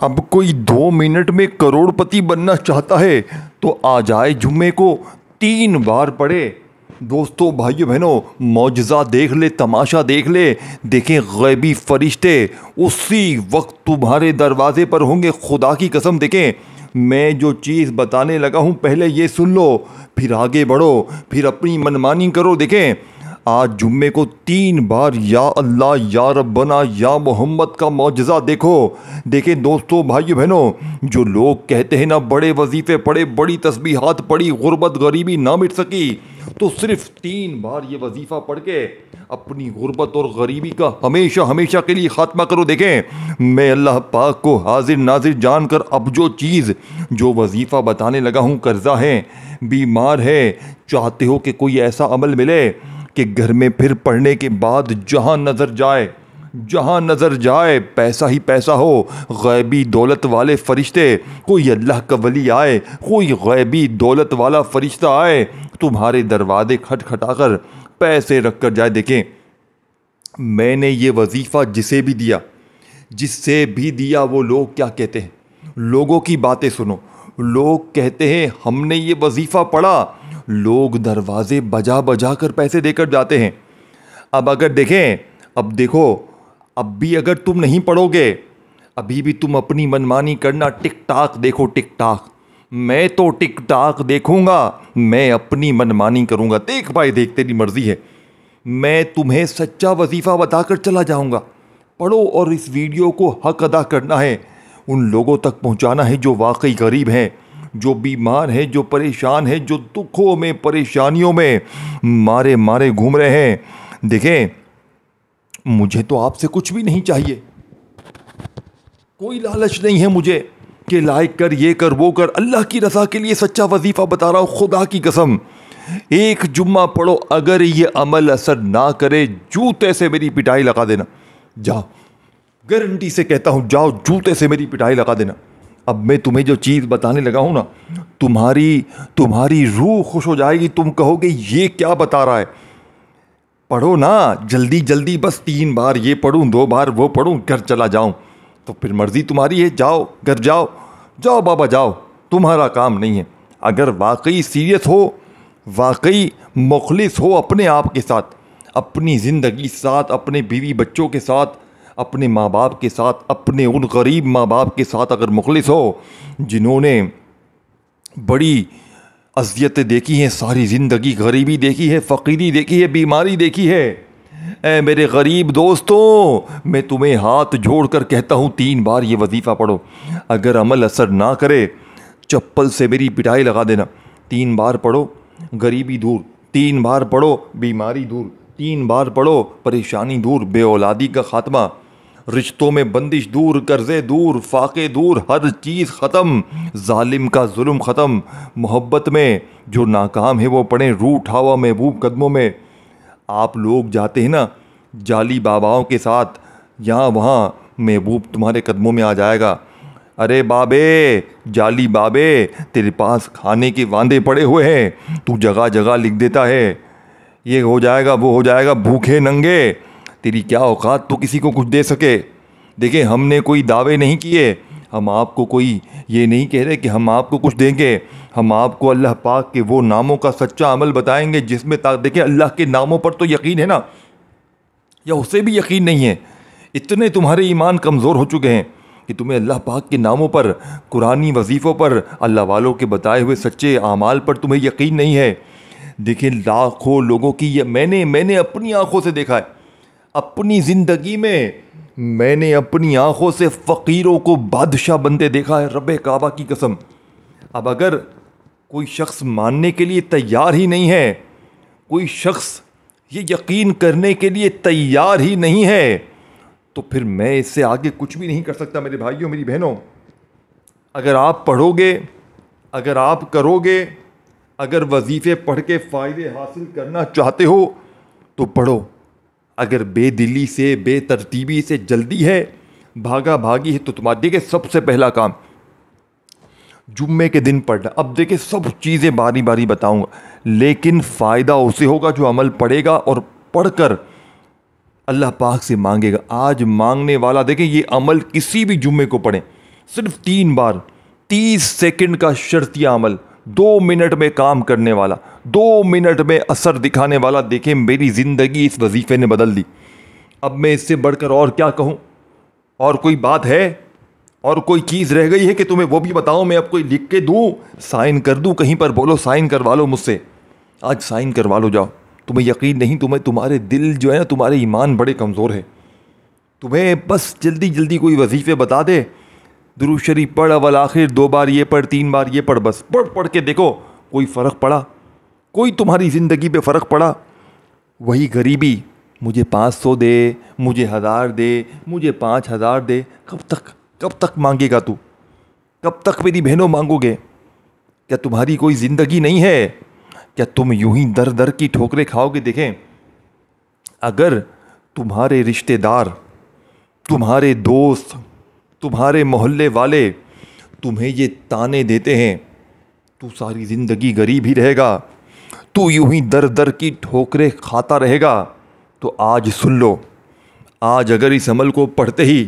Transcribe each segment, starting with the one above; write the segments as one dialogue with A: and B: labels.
A: اب کوئی 2 منٹ میں کروڑپتی بننا چاہتا ہے تو آ جائے جمعے کو 3 بار پڑھے۔ دوستو بھائیو بہنوں، معجزہ دیکھ لے، تماشا دیکھ لے۔ دیکھیں غیبی فرشتے اسی وقت تمہارے دروازے پر ہوں گے، خدا کی قسم۔ دیکھیں میں جو چیز بتانے لگا ہوں پہلے یہ سن لو، پھر آگے بڑھو، پھر اپنی منمانی کرو۔ دیکھیں آج جمعے کو 3 بار یا اللہ یا ربنا یا محمد کا معجزہ دیکھو۔ دیکھیں دوستو بھائیو بہنوں، جو لوگ کہتے ہیں نا بڑے وظیفے پڑھے، بڑی تسبیحات پڑھی، غربت غریبی نہ مٹ سکی، تو صرف 3 بار یہ وظیفہ پڑھ کے اپنی غربت اور غریبی کا ہمیشہ ہمیشہ کے لیے خاتمہ کرو۔ دیکھیں میں اللہ پاک کو حاضر ناظر جان کر اب جو چیز، جو وظیفہ بتانے لگا ہوں، قرضہ ہے، بیمار ہے، چاہتے ہو کہ کوئی ایسا عمل ملے کہ گھر میں پھر پڑھنے کے بعد جہاں نظر جائے پیسہ ہی پیسہ ہو، غیبی دولت والے فرشتے، کوئی اللہ کا ولی آئے، کوئی غیبی دولت والا فرشتہ آئے تمہارے دروازے کھٹکھٹا کر پیسے رکھ کر جائے۔ دیکھیں میں نے یہ وظیفہ جسے بھی دیا وہ لوگ کیا کہتے ہیں، لوگوں کی باتیں سنو۔ لوگ کہتے ہیں ہم نے یہ وظیفہ پڑھا، لوگ دروازے بجا بجا کر پیسے دے کر جاتے ہیں۔ اب دیکھو اب بھی اگر تم نہیں پڑھو گے، ابھی بھی تم اپنی منمانی کرنا، ٹک ٹاک دیکھو، ٹک ٹاک۔ میں تو ٹک ٹاک دیکھوں گا، میں اپنی منمانی کروں گا۔ دیکھ بھائی دیکھ، تیری مرضی ہے، میں تمہیں سچا وظیفہ بتا کر چلا جاؤں گا۔ پڑھو اور اس ویڈیو کو حق ادا کرنا ہے، ان لوگوں تک پہنچانا ہے جو واقعی غریب ہیں، جو بیمار ہیں، جو پریشان ہیں، جو دکھوں میں پریشانیوں میں مارے گھوم رہے ہیں۔ دیکھیں مجھے تو آپ سے کچھ بھی نہیں چاہیے، کوئی لالچ نہیں ہے مجھے کہ لائک کر، یہ کر، وہ کر۔ اللہ کی رضا کے لیے سچا وظیفہ بتا رہا ہوں، خدا کی قسم۔ ایک جمعہ پڑھو، اگر یہ عمل اثر نہ کرے جوتے سے میری پٹائی لگا دینا۔ جاؤ، گارنٹی سے کہتا ہوں، جاؤ جوتے سے میری پٹائی لگا دینا۔ اب میں تمہیں جو چیز بتانے لگا ہوں نا، تمہاری روح خوش ہو جائے گی، تم کہو گے یہ کیا بتا رہا ہے۔ پڑھو نا جلدی، بس 3 بار یہ پڑھوں، 2 بار وہ پڑھوں، گھر چلا جاؤں، تو پھر مرضی تمہاری ہے، جاؤ گھر جاؤ بابا جاؤ، تمہارا کام نہیں ہے۔ اگر واقعی سیریس ہو، واقعی مخلص ہو اپنے آپ کے ساتھ، اپنی زندگی کے ساتھ، اپنے بیوی بچوں کے ساتھ، اپنے ماں باپ کے ساتھ، اپنے ان غریب ماں باپ کے ساتھ اگر مخلص ہو جنہوں نے بڑی اذیتیں دیکھی ہیں، ساری زندگی غریبی دیکھی ہے، فقیری دیکھی ہے، بیماری دیکھی ہے، اے میرے غریب دوستوں، میں تمہیں ہاتھ جوڑ کر کہتا ہوں 3 بار یہ وظیفہ پڑھو۔ اگر عمل اثر نہ کرے چپل سے میری پٹائی لگا دینا۔ 3 بار پڑھو، غریبی دور، 3 بار پڑھو، بیماری دور، 3 بار پڑھو، پریشانی دور، بے اولادی کا خاتمہ، رشتوں میں بندش دور، قرضے دور، فاقے دور، ہر چیز ختم، ظالم کا ظلم ختم۔ محبت میں جو ناکام ہے وہ پڑھیں، روح اٹھاوا محبوب قدموں میں۔ آپ لوگ جاتے ہیں نا جعلی باباؤں کے ساتھ، یہاں وہاں، محبوب تمہارے قدموں میں آ جائے گا۔ ارے بابے، جعلی بابے، تیرے پاس کھانے کے واندے پڑے ہوئے ہیں، تو جگہ جگہ لکھ دیتا ہے یہ ہو جائے گا، وہ ہو جائے گا، بھوکے ننگے، تیری کیا اوقات تو کسی کو کچھ دے سکے۔ دیکھیں ہم نے کوئی دعوے نہیں کیے، ہم آپ کو کوئی یہ نہیں کہہ رہے کہ ہم آپ کو کچھ دیں گے، ہم آپ کو اللہ پاک کے وہ ناموں کا سچا عمل بتائیں گے جس میں دیکھیں اللہ کے ناموں پر تو یقین ہے نا، یا اسے بھی یقین نہیں ہے، اتنے تمہارے ایمان کمزور ہو چکے ہیں کہ تمہیں اللہ پاک کے ناموں پر، قرآنی وظیفوں پر، اللہ والوں کے بتائے ہوئے سچے اعمال پر تمہیں یقین نہیں ہے۔ دیکھیں لاکھوں لوگوں کی یہ میں نے اپنی آنکھوں سے دیکھا ہے، اپنی زندگی میں میں نے اپنی آنکھوں سے فقیروں کو بادشاہ بنتے دیکھا ہے، رب کعبہ کی قسم۔ اب اگر کوئی شخص ماننے کے لیے تیار ہی نہیں ہے، کوئی شخص یہ یقین کرنے کے لیے تیار ہی نہیں ہے، تو پھر میں اس سے آگے کچھ بھی نہیں کر سکتا میرے بھائیوں، میری بہنوں۔ اگر آپ پڑھو گے، اگر آپ کرو گے، اگر وظیفے پڑھ کے فائدے حاصل کرنا چاہتے ہو تو پڑھو۔ اگر بے دلی سے، بے ترتیبی سے جلدی ہے، بھاگا بھاگی ہے، تو تمہارا دیکھیں سب سے پہلا کام جمعے کے دن پڑھنا۔ اب دیکھیں سب چیزیں باری باری بتاؤں گا، لیکن فائدہ اسے ہوگا جو عمل پڑھے گا اور پڑھ کر اللہ پاک سے مانگے گا۔ آج مانگنے والا دیکھیں یہ عمل کسی بھی جمعے کو پڑھیں، صرف 3 بار 30 سیکنڈ کا شرطیہ عمل، 2 منٹ میں کام کرنے والا، 2 منٹ میں اثر دکھانے والا. دیکھیں میری زندگی اس وظیفے نے بدل دی. اب میں اس سے بڑھ کر اور کیا کہوں؟ اور کوئی بات ہے؟ اور کوئی چیز رہ گئی ہے کہ تمہیں وہ بھی بتاؤں؟ میں اب کوئی لکھ کے دوں، سائن کر دوں کہیں پر؟ بولو سائن کروا لو مجھ سے، آج سائن کروا لو جاؤ. تمہیں یقین نہیں، تمہارے دل جو ہے نا، تمہارے ایمان بڑے کمزور ہے. تمہیں بس جلدی جلدی کوئی وظیفے بتا دے، درود شریف پڑھ، اول آخر 2 بار یہ پڑھ، 3 بار یہ پڑھ، بس پڑھ کے دیکھو کوئی فرق پڑا؟ کوئی تمہاری زندگی پہ فرق پڑا؟ وہی غریبی، مجھے 500 دے، مجھے 1000 دے، مجھے 5000 دے. کب تک مانگے گا تو؟ کب تک میری بہنوں مانگو گے؟ کیا تمہاری کوئی زندگی نہیں ہے؟ کیا تم یوں ہی در در کی ٹھوکریں کھاؤ گے؟ دیکھیں اگر تمہارے رشتہ دار، تمہارے دوست، تمہارے محلے والے تمہیں یہ تانے دیتے ہیں، تو ساری زندگی غریب ہی رہے گا، تو یوں ہی در در کی ٹھوکریں کھاتا رہے گا. تو آج سن لو، آج اگر اس عمل کو پڑھتے ہی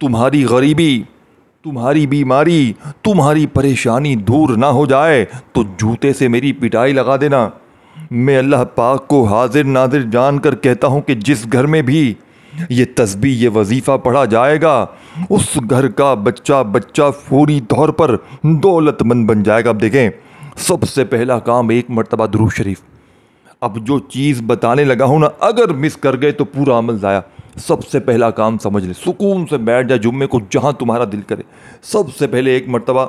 A: تمہاری غریبی، تمہاری بیماری، تمہاری پریشانی دور نہ ہو جائے تو جوتے سے میری پٹائی لگا دینا. میں اللہ پاک کو حاضر ناظر جان کر کہتا ہوں کہ جس گھر میں بھی یہ تسبیح، یہ وظیفہ پڑھا جائے گا، اس گھر کا بچہ پوری طور پر دولت مند بن جائے گا. اب دیکھیں سب سے پہلا کام 1 مرتبہ درود شریف. اب جو چیز بتانے لگا ہوں نا، اگر مس کر گئے تو پورا عمل ضائع. سب سے پہلا کام سمجھ لے، سکون سے بیٹھ جا جمعے کو جہاں تمہارا دل کرے. سب سے پہلے 1 مرتبہ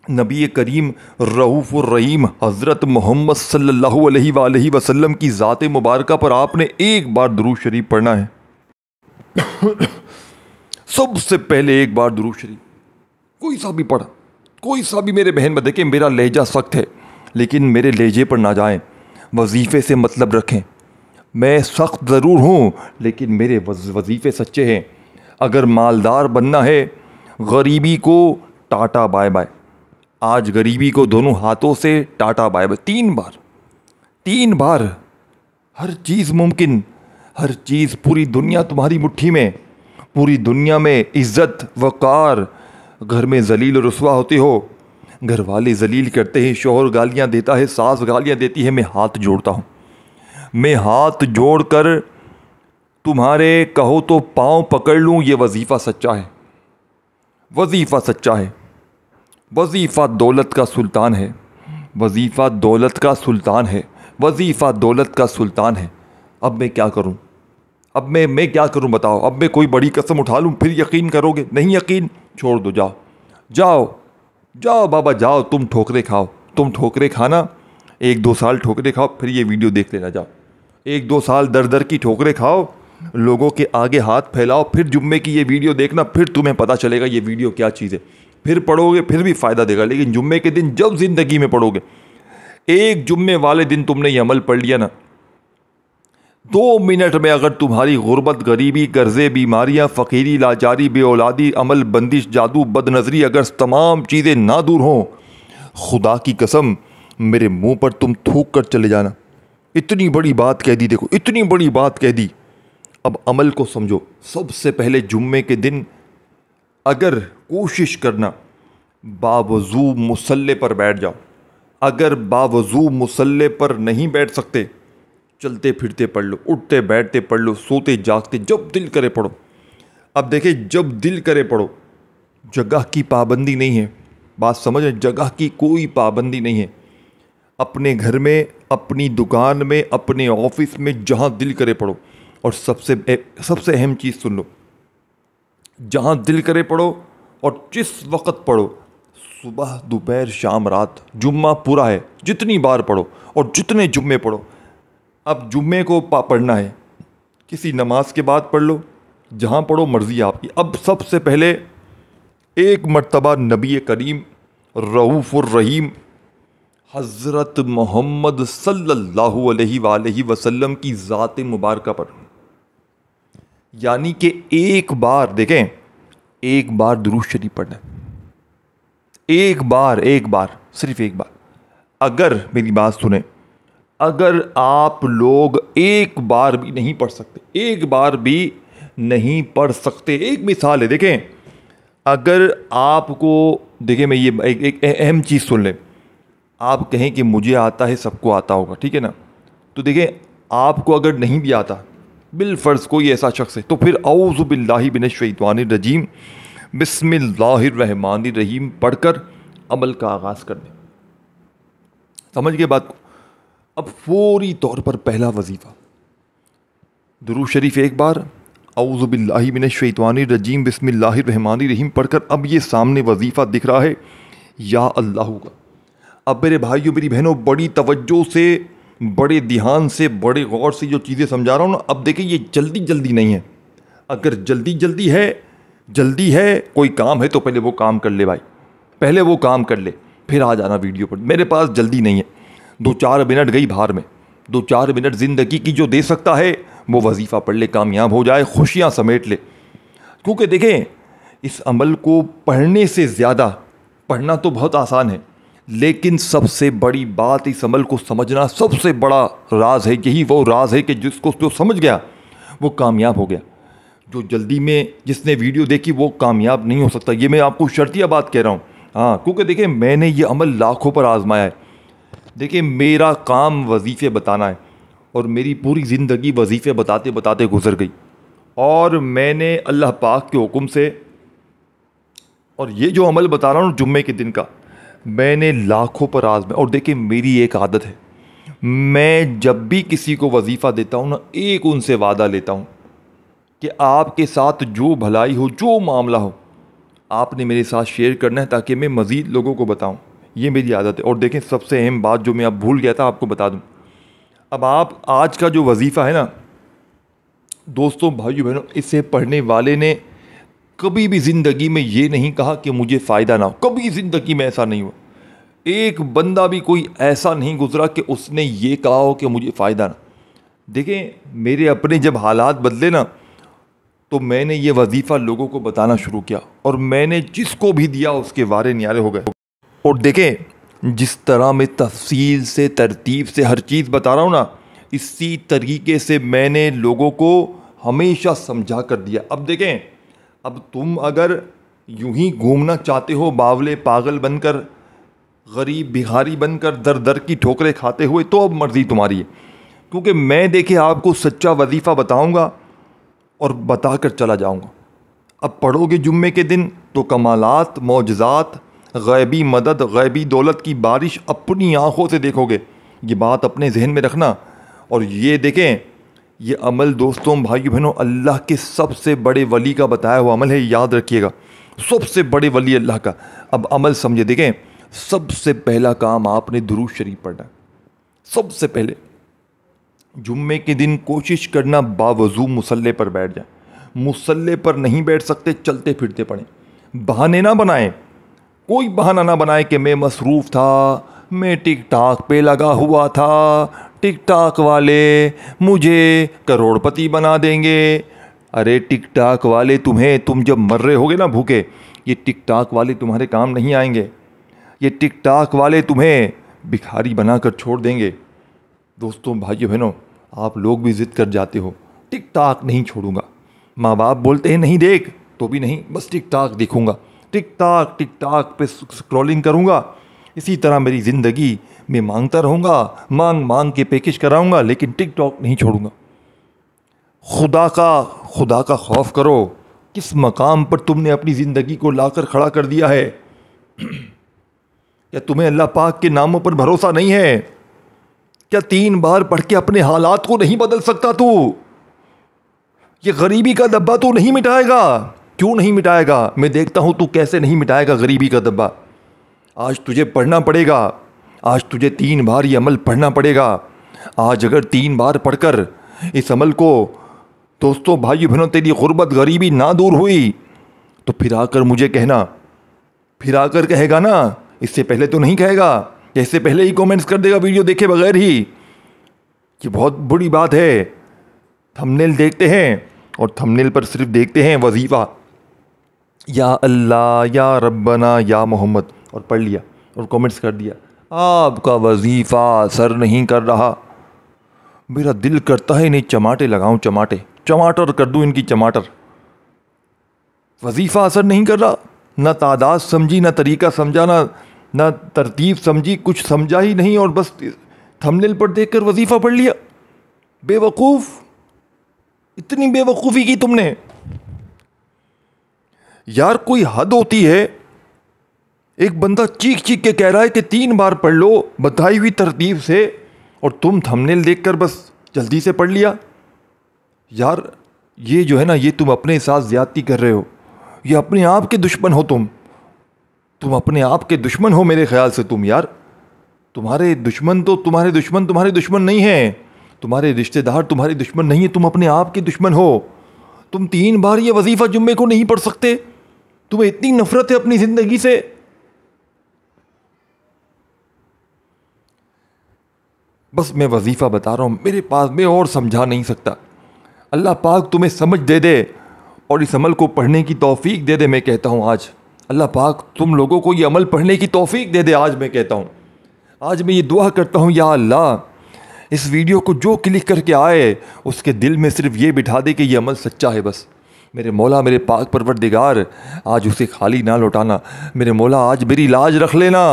A: نبی کریم رؤوف الرحیم حضرت محمد صلی اللہ علیہ وآلہ وسلم کی ذات مبارکہ پر آپ نے 1 بار درود شریف پڑھنا ہے. سب سے پہلے 1 بار درود شریف، کوئی سا بھی پڑھا، کوئی سا بھی. میرے بہن دیکھیں میرا لہجہ سخت ہے، لیکن میرے لہجے پر نہ جائیں. وظیفے سے مطلب رکھیں. میں سخت ضرور ہوں لیکن میرے وظیفے سچے ہیں. اگر مالدار بننا ہے، غریبی کو ٹاٹا بائے بائے. آج غریبی کو دونوں ہاتھوں سے ٹاٹا بائے بائے. 3 بار. ہر چیز ممکن، ہر چیز، پوری دنیا تمہاری مٹھی میں، پوری دنیا میں عزت وقار. گھر میں ذلیل و رسوا ہوتے ہو، گھر والے ذلیل کرتے ہیں، شوہر گالیاں دیتا ہے، ساس گالیاں دیتی ہے. میں ہاتھ جوڑتا ہوں، میں ہاتھ جوڑ کر تمہارے کہو تو پاؤں پکڑ لوں. یہ وظیفہ سچا ہے، وظیفہ سچا ہے. وظیفہ دولت کا سلطان ہے، وظیفہ دولت کا سلطان ہے، وظیفہ دولت کا سلطان ہے. اب میں کیا کروں؟ اب میں کیا کروں بتاؤ؟ اب میں کوئی بڑی قسم اٹھا لوں پھر یقین کرو گے؟ نہیں یقین، چھوڑ دو. جاؤ بابا جاؤ. تم ٹھوکریں کھاؤ، تم ٹھوکریں کھانا. 1-2 سال ٹھوکریں کھاؤ، پھر یہ ویڈیو دیکھ لینا. جاؤ 1-2 سال در در کی ٹھوکریں کھاؤ، لوگوں کے آگے ہاتھ پھیلاؤ، پھر جمعے کی یہ ویڈیو دیکھنا، پھر تمہیں پتہ چلے گا یہ ویڈیو کیا چیز ہے. پھر پڑھو گے پھر بھی فائدہ دے گا. لیکن جمعے کے دن جب زندگی میں پڑھو گے، ایک جمعے والے دن تم نے یہ عمل پڑھ لیا نا، 2 منٹ میں اگر تمہاری غربت، غریبی، قرضے، بیماریاں، فقیری، لاچاری، بے اولادی، عمل بندش، جادو، بد نظری، اگر تمام چیزیں نہ دور ہوں، خدا کی قسم میرے منہ پر تم تھوک کر چلے جانا. اتنی بڑی بات کہہ دی، دیکھو اتنی بڑی بات کہہ دی. اب عمل کو سمجھو. سب سے پہلے جمعے کے دن اگر کوشش کرنا باوضو مصلی پر بیٹھ جاؤ. اگر باوضو مصلی پر نہیں بیٹھ سکتے، چلتے پھرتے پڑھ لو، اٹھتے بیٹھتے پڑھ لو، سوتے جاگتے، جب دل کرے پڑھو. اب دیکھیں جب دل کرے پڑھو، جگہ کی پابندی نہیں ہے. بات سمجھیں، جگہ کی کوئی پابندی نہیں ہے. اپنے گھر میں، اپنی دکان میں، اپنے آفس میں، جہاں دل کرے پڑھو. اور سب سے اہم چیز سن لو، جہاں دل کرے پڑھو اور جس وقت پڑھو، صبح دوپہر شام رات، جمعہ پورا ہے، جتنی بار پڑھو اور جتنے جمعے پڑھو. اب جمعے کو پڑھنا ہے، کسی نماز کے بعد پڑھ لو، جہاں پڑھو مرضی آپ کی. اب سب سے پہلے 1 مرتبہ نبی کریم رؤوف الرحیم حضرت محمد صلی اللہ علیہ وآلہ وسلم کی ذات مبارکہ پر، یعنی کہ 1 بار، دیکھیں 1 بار درود شریف پڑھنا ہے. 1 بار، صرف 1 بار. اگر میری بات سنیں، اگر آپ لوگ 1 بار بھی نہیں پڑھ سکتے، 1 بار بھی نہیں پڑھ سکتے، ایک مثال ہے. دیکھیں اگر آپ کو دیکھیں، میں یہ ایک اہم چیز سن لیں، آپ کہیں کہ مجھے آتا ہے، سب کو آتا ہوگا، ٹھیک ہے نا، تو دیکھیں آپ کو اگر نہیں بھی آتا، بالفرض کوئی ایسا شخص ہے، تو پھر اعوذ باللہ من الشیطان الرجیم بسم اللہ الرحمن الرحیم پڑھ کر عمل کا آغاز کر دیں. سمجھ گئے بات کو؟ اب فوری طور پر پہلا وظیفہ درود شریف ایک بار، اعوذ باللہ من الشیطان الرجیم بسم اللہ الرحمن الرحیم پڑھ کر اب یہ سامنے وظیفہ دکھ رہا ہے یا اللہ کا. اب میرے بھائیوں میری بہنوں، بڑی توجہ سے، بڑے دھیان سے، بڑے غور سے جو چیزیں سمجھا رہا ہوں نا، اب دیکھیں یہ جلدی نہیں ہے. اگر جلدی ہے کوئی کام ہے تو پہلے وہ کام کر لے بھائی، پہلے وہ کام کر لے، پھر آ جانا ویڈیو پر. میرے پاس جلدی نہیں ہے، 2-4 منٹ گئی بھار میں، 2-4 منٹ زندگی کی جو دے سکتا ہے وہ وظیفہ پڑھ لے، کامیاب ہو جائے، خوشیاں سمیٹ لے. کیونکہ دیکھیں اس عمل کو پڑھنے سے زیادہ، پڑھنا تو بہت آسان ہے، لیکن سب سے بڑی بات اس عمل کو سمجھنا، سب سے بڑا راز ہے. یہی وہ راز ہے کہ جس کو جو سمجھ گیا وہ کامیاب ہو گیا. جو جلدی میں جس نے ویڈیو دیکھی وہ کامیاب نہیں ہو سکتا. یہ میں آپ کو شرطیہ بات کہہ رہا ہوں. ہاں، کیونکہ دیکھیں میں نے یہ عمل لاکھوں پر آزمایا ہے. دیکھیں میرا کام وظیفے بتانا ہے، اور میری پوری زندگی وظیفے بتاتے بتاتے گزر گئی. اور میں نے اللہ پاک کے حکم سے، اور یہ جو عمل بتا رہا ہوں جمعے کے دن کا، میں نے لاکھوں پر آزمایا. اور دیکھیں میری ایک عادت ہے، میں جب بھی کسی کو وظیفہ دیتا ہوں نا، ایک ان سے وعدہ لیتا ہوں کہ آپ کے ساتھ جو بھلائی ہو، جو معاملہ ہو، آپ نے میرے ساتھ شیئر کرنا ہے تاکہ میں مزید لوگوں کو بتاؤں. یہ میری عادت ہے. اور دیکھیں سب سے اہم بات جو میں اب بھول گیا تھا آپ کو بتا دوں. اب آپ آج کا جو وظیفہ ہے نا دوستوں، بھائیو بہنوں، اسے پڑھنے والے نے کبھی بھی زندگی میں یہ نہیں کہا کہ مجھے فائدہ نہ ہو. کبھی زندگی میں ایسا نہیں ہوا. ایک بندہ بھی کوئی ایسا نہیں گزرا کہ اس نے یہ کہا ہو کہ مجھے فائدہ نہ. دیکھیں میرے اپنے جب حالات بدلے نا، تو میں نے یہ وظیفہ لوگوں کو بتانا شروع کیا، اور میں نے جس کو بھی دیا اس کے وارے نیارے ہو گئے. اور دیکھیں جس طرح میں تفصیل سے، ترتیب سے ہر چیز بتا رہا ہوں نا، اسی طریقے سے میں نے لوگوں کو ہمیشہ سمجھا کر دیا. اب دیکھیں، اب تم اگر یوں ہی گھومنا چاہتے ہو باولے پاگل بن کر، غریب بھکاری بن کر، در در کی ٹھوکریں کھاتے ہوئے، تو اب مرضی تمہاری ہے. کیونکہ میں دیکھیں آپ کو سچا وظیفہ بتاؤں گا اور بتا کر چلا جاؤں گا. اب پڑھو گے جمعے کے دن تو کمالات، معجزات، غیبی مدد، غیبی دولت کی بارش اپنی آنکھوں سے دیکھو گے. یہ بات اپنے ذہن میں رکھنا. اور یہ دیکھیں یہ عمل دوستوں، بھائیو بہنوں، اللہ کے سب سے بڑے ولی کا بتایا ہوا عمل ہے، یاد رکھیے گا، سب سے بڑے ولی اللہ کا. اب عمل سمجھے. دیکھیں سب سے پہلا کام آپ نے درود شریف پڑھنا ہے. سب سے پہلے جمعے کے دن کوشش کرنا باوضو مصلی پر بیٹھ جائیں. مصلی پر نہیں بیٹھ سکتے چلتے پھرتے پڑھیں. بہانے نہ بنائیں، کوئی بہانہ نہ بنائیں کہ میں مصروف تھا، میں ٹک ٹاک پہ لگا ہوا تھا، ٹک ٹاک والے مجھے کروڑ پتی بنا دیں گے. ارے ٹک ٹاک والے تم جب مر رہے ہوگے نا بھوکے، یہ ٹک ٹاک والے تمہارے کام نہیں آئیں گے. یہ ٹک ٹاک والے تمہیں بھکاری بنا کر چھوڑ دیں گے. دوستوں، بھائیو بہنوں، آپ لوگ بھی ضد کر جاتے ہو، ٹک ٹاک نہیں چھوڑوں گا. ماں باپ بولتے ہیں نہیں دیکھ، تو بھی نہیں، بس ٹک ٹاک دیکھوں گا، ٹک ٹاک پہ سکرولنگ کروں گا. اسی طرح میری زندگی میں مانگتا رہوں گا، مانگ کے پیکج کراؤں گا، لیکن ٹک ٹاک نہیں چھوڑوں گا. خدا کا خوف کرو. کس مقام پر تم نے اپنی زندگی کو لا کر کھڑا کر دیا ہے؟ کیا تمہیں اللہ پاک کے ناموں پر بھروسہ نہیں ہے؟ کیا 3 بار پڑھ کے اپنے حالات کو نہیں بدل سکتا تو؟ یہ غریبی کا دبا تو نہیں مٹائے گا؟ کیوں نہیں مٹائے گا؟ میں دیکھتا ہوں تو کیسے نہیں مٹائے گا غریبی کا دبا. آج تجھے پڑھنا پڑے گا. آج تجھے 3 بار یہ عمل پڑھنا پڑے گا. آج اگر 3 بار پڑھ کر اس عمل کو، دوستوں بھائیو بہنوں، تیری غربت غریبی نہ دور ہوئی تو پھر آ کر مجھے کہنا، پھر آ کر کہے گا نا. اس سے پہلے تو نہیں کہے گا، اس سے پہلے ہی کومنٹس کر دے گا ویڈیو دیکھے بغیر ہی. یہ بہت بڑی بات ہے. تھمبنیل دیکھتے ہیں اور تھمبنیل پر صرف دیکھتے ہیں وظیفہ، یا اللہ، یا ربنا، یا محمد، اور پڑھ لیا اور کومنٹس کر دیا. آپ کا وظیفہ اثر نہیں کر رہا. میرا دل کرتا ہے انہیں چماٹے لگاؤں، چماٹر کر دوں ان کی چماٹر. وظیفہ اثر نہیں کر رہا. نہ تعداد سمجھی، نہ طریقہ سمجھا، نہ ترتیب سمجھی، کچھ سمجھا ہی نہیں، اور بس تھمبنیل پر دیکھ کر وظیفہ پڑھ لیا. بے وقوف، اتنی بے وقوفی کی تم نے. یار کوئی حد ہوتی ہے. ایک بندہ چیخ چیخ کے کہہ رہا ہے کہ 3 بار پڑھ لو بتائی ہوئی ترتیب سے، اور تم تھمبنیل دیکھ کر بس جلدی سے پڑھ لیا. یار یہ جو ہے نا، یہ تم اپنے ساتھ زیادتی کر رہے ہو. یہ اپنے آپ کے دشمن ہو تم اپنے آپ کے دشمن ہو میرے خیال سے. تم یار تمہارے دشمن تمہارے دشمن نہیں ہیں. تمہارے رشتہ دار تمہارے دشمن نہیں ہیں. تم اپنے آپ کے دشمن ہو. تم 3 بار یہ وظیفہ جمعے کو نہیں پڑھ سکتے. تمہیں اتنی نفرت ہے اپنی زندگی سے. بس میں وظیفہ بتا رہا ہوں، میرے پاس میں اور سمجھا نہیں سکتا. اللہ پاک تمہیں سمجھ دے دے اور اس عمل کو پڑھنے کی توفیق دے دے. میں کہتا ہوں آج اللہ پاک تم لوگوں کو یہ عمل پڑھنے کی توفیق دے دے. آج میں کہتا ہوں، آج میں یہ دعا کرتا ہوں، یا اللہ اس ویڈیو کو جو کلک کر کے آئے اس کے دل میں صرف یہ بٹھا دے کہ یہ عمل سچا ہے. بس میرے مولا، میرے پاک پروردگار، آج اسے خالی نہ لوٹانا. میرے مولا آج میری لاج رکھ لینا.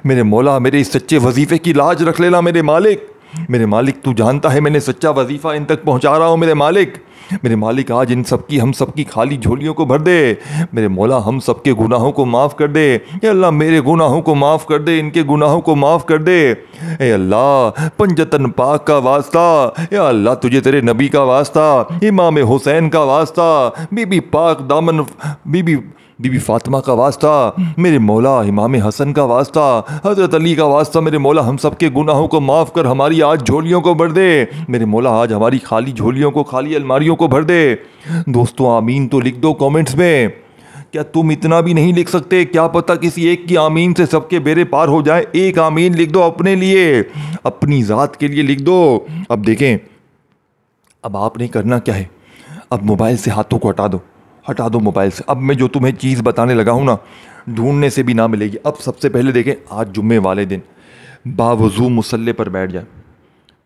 A: میرے مولا میرے اس سچے وظیفے کی لاج رکھ لینا. میرے مالک تو جانتا ہے میں نے سچا وظیفہ ان تک پہنچا رہا ہوں. میرے مالک آج ہم سب کی خالی جھولیوں کو بھر دے. میرے مولا ہم سب کے گناہوں کو معاف کر دے. اے اللہ میرے گناہوں کو معاف کر دے، ان کے گناہوں کو معاف کر دے. اے اللہ پنجتن پاک کا واسطہ، اے اللہ تجھے تیرے نبی کا واسطہ، امام حسین کا واسطہ، بی بی پاک دامن بی بی فاطمہ کا واسطہ، میرے مولا امام حسن کا واسطہ، حضرت علی کا واسطہ. میرے مولا ہم سب کے گناہوں کو معاف کر ہماری آج جھولیوں کو بھر دے. میرے مولا آج ہماری خالی جھولیوں کو، خالی الماریوں کو بھر دے. دوستو آمین تو لکھ دو کامنٹس میں. کیا تم اتنا بھی نہیں لکھ سکتے؟ کیا پتہ کسی ایک کی آمین سے سب کے بیڑے پار ہو جائے. ایک آمین لکھ دو اپنے لیے، اپنی ذات کے لیے لکھ دو. اب دیکھیں، اب آپ نے کرنا کیا ہے؟ اب موبائل سے ہاتھوں کو ہٹا دو موبائل سے. اب میں جو تمہیں چیز بتانے لگا ہوں نا، ڈھونڈنے سے بھی نہ ملے گی. اب سب سے پہلے دیکھیں، آج جمعے والے دن باوضو مصلی پر بیٹھ جائیں.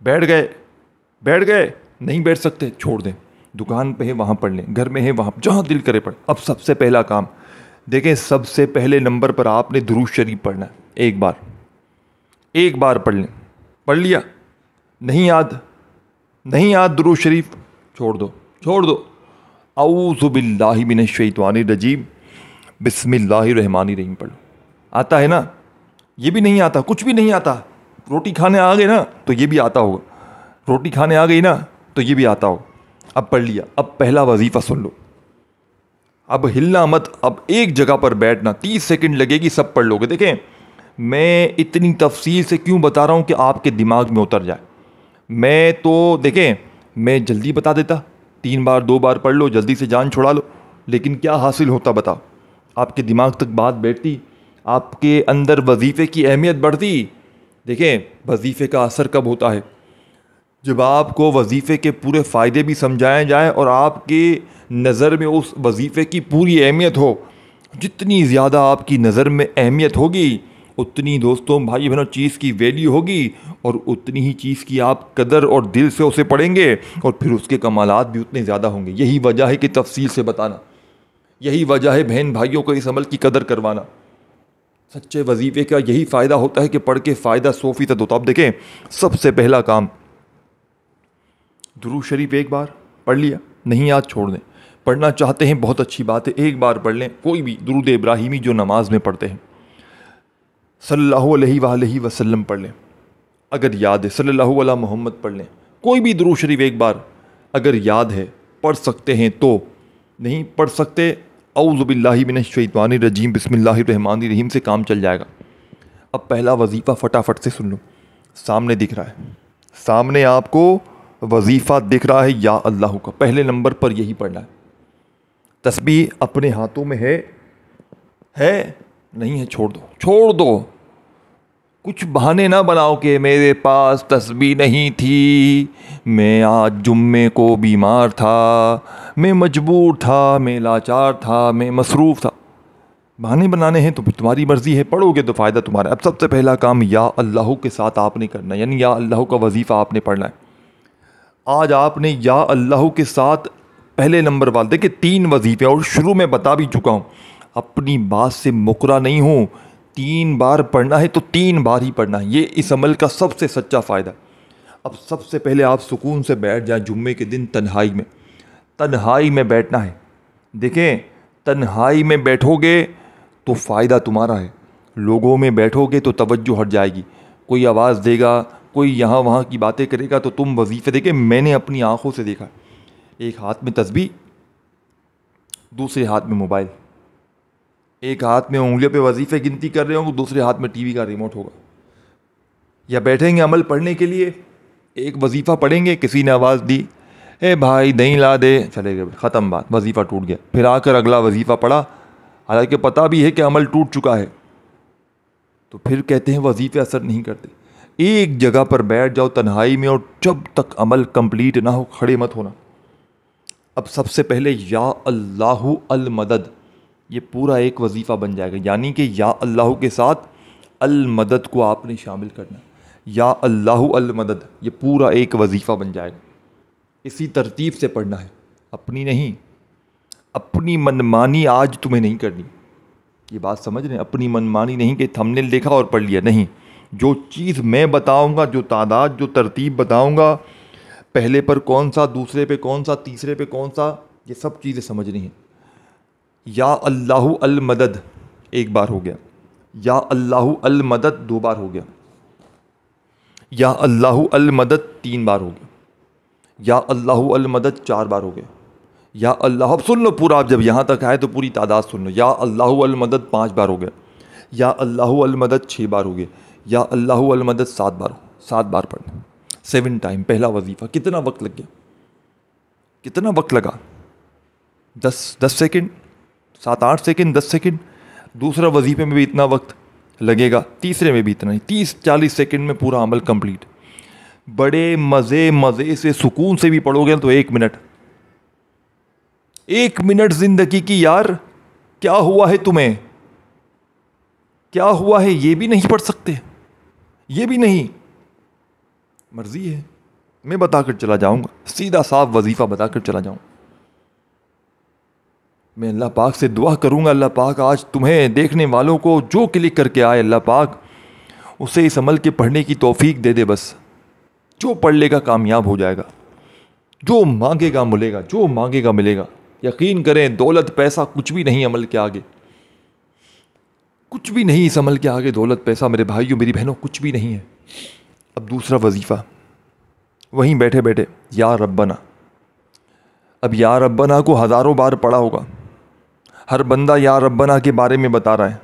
A: بیٹھ گئے نہیں بیٹھ سکتے، چھوڑ دیں. دکان پہ ہے وہاں پڑھ لیں، گھر میں ہے وہاں، جہاں دل کرے پڑھ. اب سب سے پہلا کام دیکھیں، سب سے پہلے نمبر پر آپ نے درود شریف پڑھنا ہے. ایک بار پڑھ لیں. پڑھ لیا؟ نہیں یاد درود شریف، چھوڑ دو. اعوذ باللہ من الشیطان الرجیم، بسم اللہ الرحمن الرحیم پڑھ لو. آتا ہے نا؟ یہ بھی نہیں آتا، کچھ بھی نہیں آتا. روٹی کھانے آ گئے نا تو یہ بھی آتا ہوگا. روٹی کھانے آ گئی نا تو یہ بھی آتا ہوگا. اب پڑھ لیا. اب پہلا وظیفہ سن لو. اب ہلنا مت. اب ایک جگہ پر بیٹھنا. 30 سیکنڈ لگے گی، سب پڑھ لو گے. دیکھیں میں اتنی تفصیل سے کیوں بتا رہا ہوں کہ آپ کے دماغ میں اتر جائے. میں تو دیکھیں میں جلدی بتا دیتا، 3 بار 2 بار پڑھ لو، جلدی سے جان چھڑا لو. لیکن کیا حاصل ہوتا بتاؤ؟ آپ کے دماغ تک بات بیٹھتی، آپ کے اندر وظیفے کی اہمیت بڑھتی. دیکھیں وظیفے کا اثر کب ہوتا ہے؟ جب آپ کو وظیفے کے پورے فائدے بھی سمجھائے جائیں اور آپ کے نظر میں اس وظیفے کی پوری اہمیت ہو. جتنی زیادہ آپ کی نظر میں اہمیت ہوگی، اتنی دوستوں بھائی بہنوں چیز کی ویلیو ہوگی، اور اتنی ہی چیز کی آپ قدر اور دل سے اسے پڑھیں گے، اور پھر اس کے کمالات بھی اتنے زیادہ ہوں گے. یہی وجہ ہے کہ تفصیل سے بتانا. یہی وجہ ہے بہن بھائیوں کو اس عمل کی قدر کروانا. سچے وظیفے کا یہی فائدہ ہوتا ہے کہ پڑھ کے فائدہ 100% ہوتا. اب دیکھیں سب سے پہلا کام، درود شریف ایک بار پڑھ لیا، نہیں یاد چھوڑ دیں. پڑھنا چاہتے ہیں بہت اچھی بات ہے، ایک بار پڑھ لیں. کوئی بھی درود ابراہیمی جو نماز میں پڑھتے ہیں، صلی اللہ علیہ وآلہ وسلم پڑھ لیں اگر یاد ہے. صلی اللہ علیہ محمد پڑھ لیں. کوئی بھی درود شریف ایک بار اگر یاد ہے پڑھ سکتے ہیں تو. نہیں پڑھ سکتے، اعوذ باللہ من الشیطان الرجیم بسم اللہ الرحمن الرحیم سے کام چل جائے گا. اب پہلا وظیفہ فٹافٹ سے سن لو. سامنے دکھ رہا ہے، سامنے آپ کو وظیفہ دکھ رہا ہے یا اللہ کا. پہلے نمبر پر یہی پڑھنا ہے. تسبیح اپنے ہاتھوں میں ہے نہیں ہے؟ چھوڑ دو. کچھ بہانے نہ بناؤ کہ میرے پاس تسبیح نہیں تھی، میں آج جمعے کو بیمار تھا، میں مجبور تھا، میں لاچار تھا، میں مصروف تھا. بہانے بنانے ہیں تو پھر تمہاری مرضی ہے، پڑھو گے تو فائدہ تمہارا. اب سب سے پہلا کام یا اللہ کے ساتھ آپ نے کرنا ہے، یعنی یا اللہ کا وظیفہ آپ نے پڑھنا ہے. آج آپ نے یا اللہ کے ساتھ پہلے نمبر والے دیکھیں 3 وظیفے، اور شروع میں بتا بھی چکا ہوں. اپنی بات سے مکرا نہیں ہوں. 3 بار پڑھنا ہے تو 3 بار ہی پڑھنا ہے. یہ اس عمل کا سب سے سچا فائدہ. اب سب سے پہلے آپ سکون سے بیٹھ جائیں جمعے کے دن تنہائی میں بیٹھنا ہے. دیکھیں تنہائی میں بیٹھو گے تو فائدہ تمہارا ہے. لوگوں میں بیٹھو گے تو توجہ ہٹ جائے گی. کوئی آواز دے گا, کوئی یہاں وہاں کی باتیں کرے گا تو تم وظیفے دیکھیں. میں نے اپنی آنکھوں سے دیکھا, ایک ہاتھ میں تسبیح, دوسرے ہاتھ میں موبائل. ایک ہاتھ میں انگلیوں پہ وظیفے گنتی کر رہے ہوں گے, دوسرے ہاتھ میں ٹی وی کا ریموٹ ہوگا. یا بیٹھیں گے عمل پڑھنے کے لیے, ایک وظیفہ پڑھیں گے, کسی نے آواز دی, اے بھائی دہی لا دے, چلے گئے, ختم بات, وظیفہ ٹوٹ گیا. پھر آ کر اگلا وظیفہ پڑھا, حالانکہ پتہ بھی ہے کہ عمل ٹوٹ چکا ہے, تو پھر کہتے ہیں وظیفے اثر نہیں کرتے. ایک جگہ پر بیٹھ جاؤ تنہائی میں, اور جب تک عمل کمپلیٹ نہ ہو کھڑے مت ہونا. اب سب سے پہلے یا اللہ المدد, یہ پورا ایک وظیفہ بن جائے گا. یعنی کہ یا اللہ کے ساتھ المدد کو آپ نے شامل کرنا. یا اللہ المدد, یہ پورا ایک وظیفہ بن جائے گا. اسی ترتیب سے پڑھنا ہے, اپنی نہیں. اپنی منمانی آج تمہیں نہیں کرنی. یہ بات سمجھ رہے ہیں؟ اپنی منمانی نہیں کہ تھمبنیل دیکھا اور پڑھ لیا, نہیں. جو چیز میں بتاؤں گا, جو تعداد, جو ترتیب بتاؤں گا, پہلے پر کون سا, دوسرے پہ کون سا, تیسرے پہ کون سا, یہ سب چیزیں سمجھنی ہیں. یا اللہ المدد ایک بار ہو گیا, یا اللہ المدد 2 بار ہو گیا, یا اللہ المدد 3 بار ہو گیا, یا اللہ المدد 4 بار ہو گیا, یا اللہ. اب سن لو پورا, آپ جب یہاں تک آئے تو پوری تعداد سن لو. یا اللہ المدد 5 بار ہو گیا, یا اللہ المدد 6 بار ہو گیا, یا اللہ المدد 7 بار. 7 بار پڑھنا, 7 ٹائم. پہلا وظیفہ کتنا وقت لگ گیا, کتنا وقت لگا؟ 10 سیکنڈ, 7-8 سیکنڈ, 10 سیکنڈ. دوسرا وظیفے میں بھی اتنا وقت لگے گا, تیسرے میں بھی اتنا ہی. 30-40 سیکنڈ میں پورا عمل کمپلیٹ. بڑے مزے سے سکون سے بھی پڑھو گے تو 1 منٹ, 1 منٹ زندگی کی یار. کیا ہوا ہے تمہیں, کیا ہوا ہے, یہ بھی نہیں پڑھ سکتے؟ یہ بھی نہیں, مرضی ہے. میں بتا کر چلا جاؤں گا, سیدھا صاف وظیفہ بتا کر چلا جاؤں. میں اللہ پاک سے دعا کروں گا, اللہ پاک آج تمہیں دیکھنے والوں کو جو کلک کر کے آئے, اللہ پاک اسے اس عمل کے پڑھنے کی توفیق دے دے. بس جو پڑھ لے گا کامیاب ہو جائے گا, جو مانگے گا ملے گا, جو مانگے گا ملے گا. یقین کریں دولت پیسہ کچھ بھی نہیں عمل کے آگے, کچھ بھی نہیں اس عمل کے آگے. دولت پیسہ میرے بھائیوں میری بہنوں کچھ بھی نہیں ہے. اب دوسرا وظیفہ وہیں بیٹھے بیٹھے یا ربنا. اب یا ربنا کو ہزاروں بار پڑھا ہوگا. ہر بندہ یا ربنا کے بارے میں بتا رہا ہے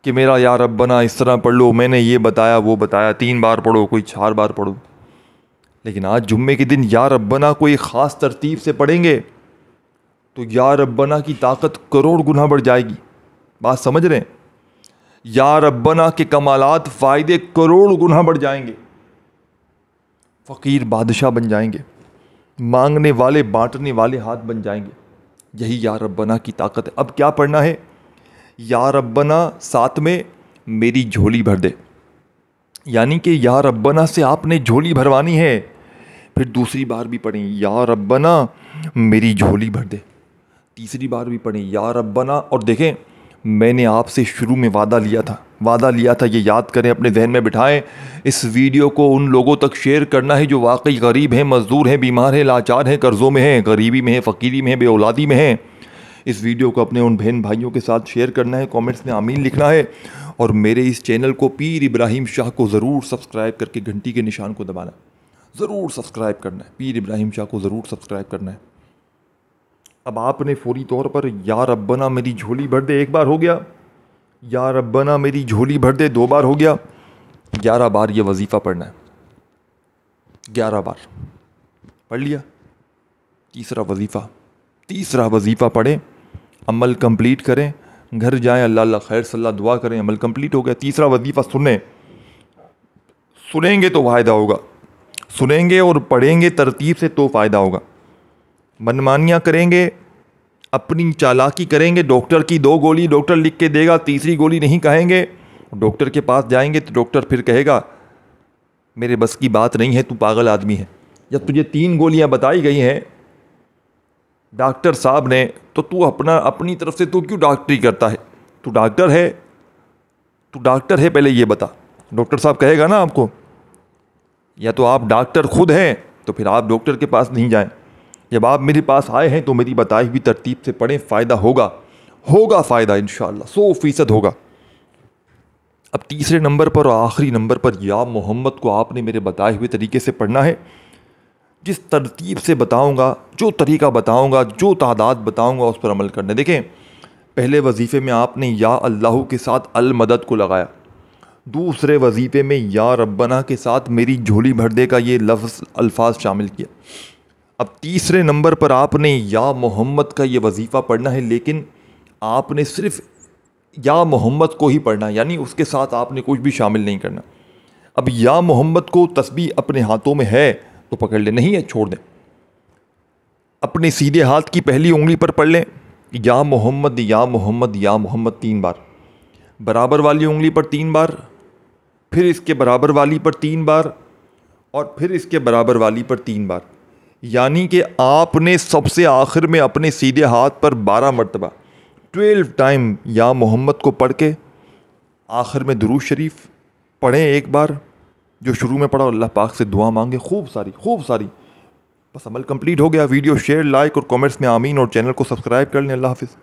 A: کہ میرا یا ربنا اس طرح پڑھ لو, میں نے یہ بتایا وہ بتایا, 3 بار پڑھو, کوئی 4 بار پڑھو. لیکن آج جمعے کے دن یا ربنا کو ایک خاص ترتیب سے پڑھیں گے تو یا ربنا کی طاقت کروڑ گنا بڑھ جائے گی. بات سمجھ رہے ہیں؟ یا ربنا کے کمالات, فائدے کروڑ گنا بڑھ جائیں گے. فقیر بادشاہ بن جائیں گے, مانگنے والے بانٹنے والے ہاتھ بن جائیں گے. یہی یا ربنا کی طاقت ہے. اب کیا پڑھنا ہے؟ یا ربنا ساتھ میں میری جھولی بھر دے. یعنی کہ یا ربنا سے آپ نے جھولی بھروانی ہے. پھر دوسری بار بھی پڑھیں یا ربنا میری جھولی بھر دے. تیسری بار بھی پڑھیں یا ربنا. اور دیکھیں میں نے آپ سے شروع میں وعدہ لیا تھا, یہ یاد کریں, اپنے ذہن میں بٹھائیں. اس ویڈیو کو ان لوگوں تک شیئر کرنا ہے جو واقعی غریب ہیں, مزدور ہیں, بیمار ہیں, لاچار ہیں, قرضوں میں ہیں, غریبی میں ہیں, فقیری میں ہیں, بے اولادی میں ہیں. اس ویڈیو کو اپنے ان بہن بھائیوں کے ساتھ شیئر کرنا ہے, کامنٹس میں آمین لکھنا ہے, اور میرے اس چینل کو پیر ابراہیم شاہ کو ضرور سبسکرائب کر کے گھنٹی کے نشان کو دبانا, ضرور سبسکرائب کرنا ہے. پیر ابراہیم شاہ کو ضرور سبسکرائب کرنا ہے. اب آپ نے فوری طور پر یا ربنا میری جھولی بھر دے 1 بار ہو گیا, یا ربنا میری جھولی بھر دے 2 بار ہو گیا, 11 بار یہ وظیفہ پڑھنا ہے. 11 بار پڑھ لیا. تیسرا وظیفہ پڑھیں, عمل کمپلیٹ کریں, گھر جائیں, اللہ خیر صلی اللہ دعا کریں, عمل کمپلیٹ ہو گیا. تیسرا وظیفہ سنیں گے تو فائدہ ہوگا, سنیں گے اور پڑھیں گے ترتیب سے تو فائدہ ہوگا. منمانیاں کریں گے, اپنی چالاکی کریں گے, ڈاکٹر کی 2 گولی ڈاکٹر لکھ کے دے گا, تیسری گولی نہیں کہیں گے, ڈاکٹر کے پاس جائیں گے تو ڈاکٹر پھر کہے گا میرے بس کی بات نہیں ہے, تو پاگل آدمی ہے. جب تجھے 3 گولیاں بتائی گئی ہیں ڈاکٹر صاحب نے تو اپنی طرف سے تو کیوں ڈاکٹری کرتا ہے؟ تو ڈاکٹر ہے پہلے یہ بتا. ڈاکٹر صاحب کہے گا نا آپ کو، یا تو آپ ڈاکٹر خود ہیں تو پھر آپ ڈاکٹر کے پاس نہیں جائیں. جب آپ میرے پاس آئے ہیں تو میری بتائی ہوئی ترتیب سے پڑھیں، فائدہ ہوگا فائدہ انشاءاللہ 100% ہوگا. اب تیسرے نمبر پر اور آخری نمبر پر یا محمد کو آپ نے میرے بتائے ہوئے طریقے سے پڑھنا ہے. جس ترتیب سے بتاؤں گا، جو طریقہ بتاؤں گا، جو تعداد بتاؤں گا، اس پر عمل کرنا. دیکھیں، پہلے وظیفے میں آپ نے یا اللہ کے ساتھ المدد کو لگایا. دوسرے وظیفے میں یا ربنا کے ساتھ میری جھولی بھر دے کا یہ الفاظ شامل کیا. اب تیسرے نمبر پر آپ نے یا محمد کا یہ وظیفہ پڑھنا ہے، لیکن آپ نے صرف یا محمد کو ہی پڑھنا ہے، یعنی اس کے ساتھ آپ نے کچھ بھی شامل نہیں کرنا. اب یا محمد کو تسبیح اپنے ہاتھوں میں ہے تو پکڑ لیں، نہیں ہے چھوڑ دیں. اپنے سیدھے ہاتھ کی پہلی انگلی پر پڑھ لیں یا محمد یا محمد یا محمد 3 بار. برابر والی انگلی پر 3 بار، پھر اس کے برابر والی پر 3 بار، اور پھر اس کے برابر والی پر 3 بار. یعنی کہ آپ نے سب سے آخر میں اپنے سیدھے ہاتھ پر 12 مرتبہ 12 ٹائم یا محمد کو پڑھ کے آخر میں درود شریف پڑھیں ایک بار. جو شروع میں پڑھا اللہ پاک سے دعا مانگے خوب ساری. بس عمل کمپلیٹ ہو گیا. ویڈیو شیئر، لائک اور کامنٹس میں آمین، اور چینل کو سبسکرائب کر لیں. اللہ حافظ.